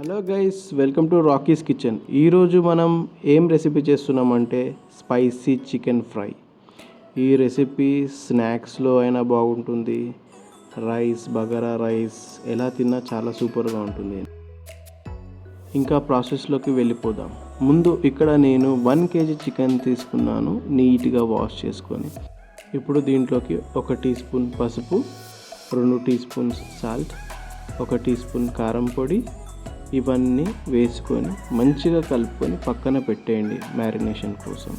Hello guys, welcome to Rocky's kitchen. ఈరోజు మనం ఏం రెసిపీ చేస్తున్నామంటే స్పైసీ చికెన్ ఫ్రై. ఈ రెసిపీ స్నాక్స్లో అయినా బాగుంటుంది, బగారా రైస్ ఎలా తిన్నా చాలా సూపర్గా ఉంటుంది. ఇంకా ప్రాసెస్లోకి వెళ్ళిపోదాం. ముందు ఇక్కడ నేను 1 kg చికెన్ తీసుకున్నాను, నీట్గా వాష్ చేసుకొని. ఇప్పుడు దీంట్లోకి 1 టీ స్పూన్ పసుపు, 2 teaspoons salt, 1 teaspoon కారం పొడి, ఇవన్నీ వేసుకొని మంచిగా కలుపుకొని పక్కన పెట్టేయండి మ్యారినేషన్ కోసం.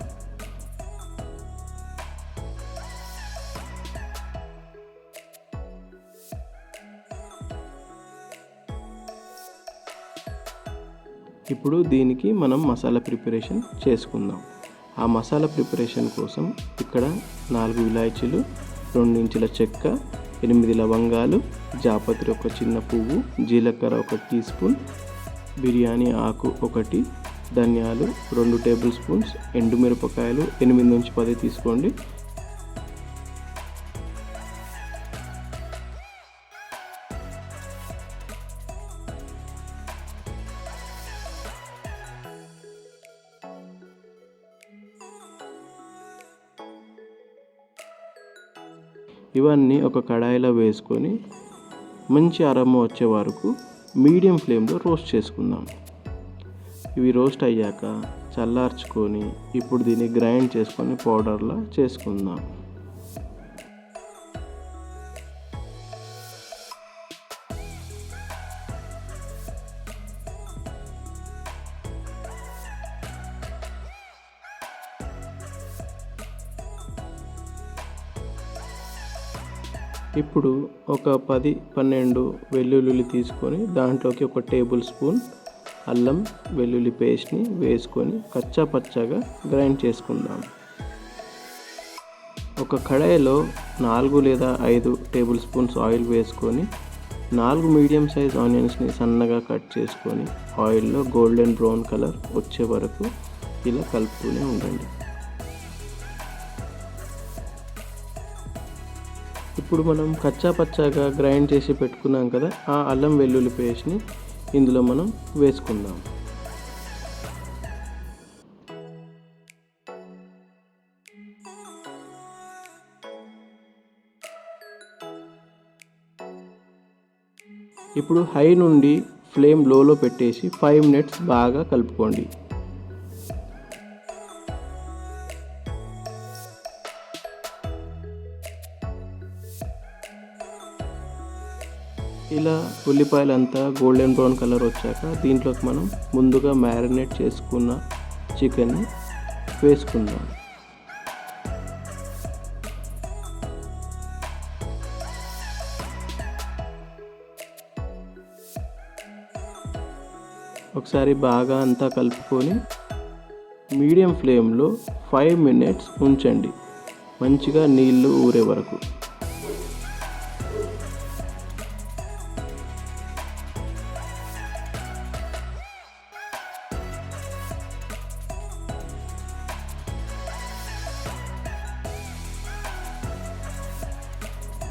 ఇప్పుడు దీనికి మనం మసాలా ప్రిపరేషన్ చేసుకుందాం. ఆ మసాలా ప్రిపరేషన్ కోసం ఇక్కడ 4 ఇలాచీలు, 2 ఇంచుల చెక్క, 8 లవంగాలు, జాపత్రి 1 చిన్న పువ్వు, జీలకర్ర 1 టీ స్పూన్, బిర్యానీ ఆకు 1, ధనియాలు 2 టేబుల్ స్పూన్స్, ఎండుమిరపకాయలు 8 నుంచి 10 తీసుకోండి. ఇవన్నీ ఒక కడాయిలో వేసుకొని మంచి అరోమా వచ్చే వరకు మీడియం ఫ్లేమ్లో రోస్ట్ చేసుకుందాం. ఇవి రోస్ట్ అయ్యాక చల్లార్చుకొని ఇప్పుడు దీన్ని గ్రైండ్ చేసుకొని పౌడర్లా చేసుకుందాం. ఇప్పుడు ఒక 10-12 వెల్లుల్లి తీసుకొని దాంట్లోకి 1 టేబుల్ స్పూన్ అల్లం వెల్లుల్లి పేస్ట్ని వేసుకొని కచ్చా పచ్చాగా గ్రైండ్ చేసుకుందాం. ఒక కడాయిలో 4 లేదా 5 టేబుల్ స్పూన్స్ ఆయిల్ వేసుకొని 4 మీడియం సైజ్ ఆనియన్స్ని సన్నగా కట్ చేసుకొని ఆయిల్లో గోల్డెన్ బ్రౌన్ కలర్ వచ్చే వరకు ఇలా కలుపుతూనే ఉండండి. ఇప్పుడు మనం కచ్చా పచ్చాగా గ్రైండ్ చేసి పెట్టుకున్నాం కదా, ఆ అల్లం వెల్లుల్లి పేస్ట్ని ఇందులో మనం వేసుకుందాం. ఇప్పుడు హై నుండి ఫ్లేమ్ లోలో పెట్టేసి 5 మినిట్స్ బాగా కలుపుకోండి. ఇలా ఉల్లిపాయలంతా గోల్డెన్ బ్రౌన్ కలర్ వచ్చాక దీంట్లోకి మనం ముందుగా మ్యారినేట్ చేసుకున్న చికెన్ని వేసుకుందాం. ఒకసారి బాగా అంతా కలుపుకొని మీడియం ఫ్లేమ్లో 5 మినిట్స్ ఉంచండి, మంచిగా నీళ్ళు ఊరే వరకు.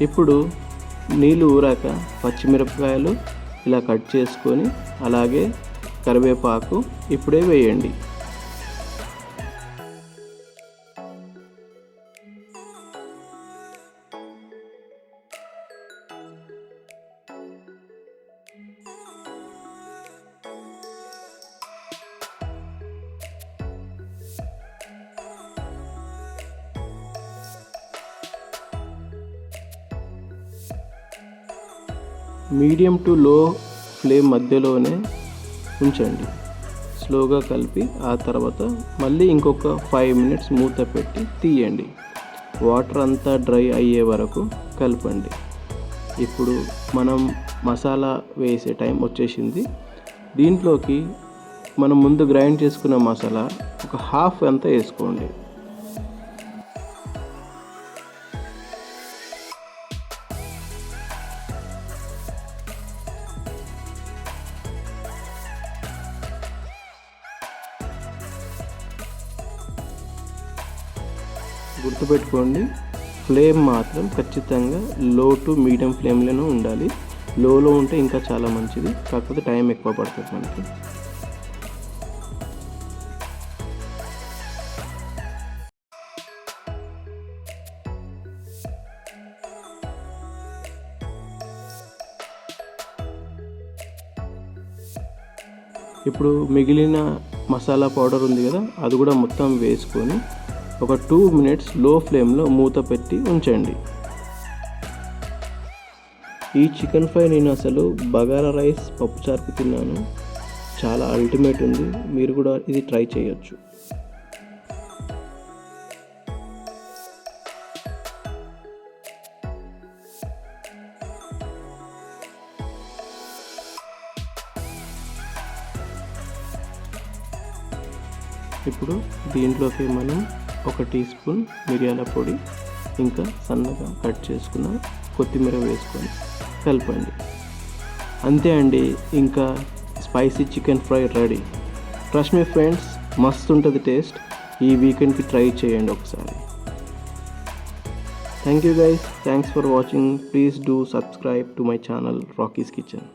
ఇప్పుడు నీళ్ళు ఊరాక పచ్చిమిరపకాయలు ఇలా కట్ చేసుకొని అలాగే కరివేపాకు ఇప్పుడే వేయండి. మీడియం టు లో ఫ్లేమ్ మధ్యలోనే ఉంచండి. స్లోగా కలిపి ఆ తర్వాత మళ్ళీ ఇంకొక 5 మినిట్స్ మూత పెట్టి తీయండి. వాటర్ అంతా డ్రై అయ్యే వరకు కలపండి. ఇప్పుడు మనం మసాలా వేసే టైం వచ్చేసింది. దీంట్లోకి మనం ముందు గ్రైండ్ చేసుకున్న మసాలా ఒక హాఫ్ అంతా వేసుకోండి. గుర్తుపెట్టుకోండి, ఫ్లేమ్ మాత్రం ఖచ్చితంగా లో టు మీడియం ఫ్లేమ్లోనే ఉండాలి. లోలో ఉంటే ఇంకా చాలా మంచిది, కాకపోతే టైం ఎక్కువ పడుతుంది మనకి. ఇప్పుడు మిగిలిన మసాలా పౌడర్ ఉంది కదా, అది కూడా మొత్తం వేసుకొని ఒక 2 మినిట్స్ లో ఫ్లేమ్లో మూత పెట్టి ఉంచండి. ఈ చికెన్ ఫ్రై నేను అసలు బగారా రైస్ పప్పుచారుకు తిన్నాను, చాలా అల్టిమేట్ ఉంది. మీరు కూడా ఇది ట్రై చేయొచ్చు. ఇప్పుడు దీంట్లోకి మనం 1 టీ స్పూన్ మిరియాల పొడి, ఇంకా సన్నగా కట్ చేసుకున్న కొత్తిమీర వేసుకొని కలపండి. అంతే అండి, ఇంకా spicy chicken fry ready. Trust me friends, మస్తు ఉంటుంది టేస్ట్. ఈ వీకెండ్కి ట్రై చేయండి ఒకసారి. Thank you guys, thanks for watching. Please do subscribe to my channel Rocky's kitchen.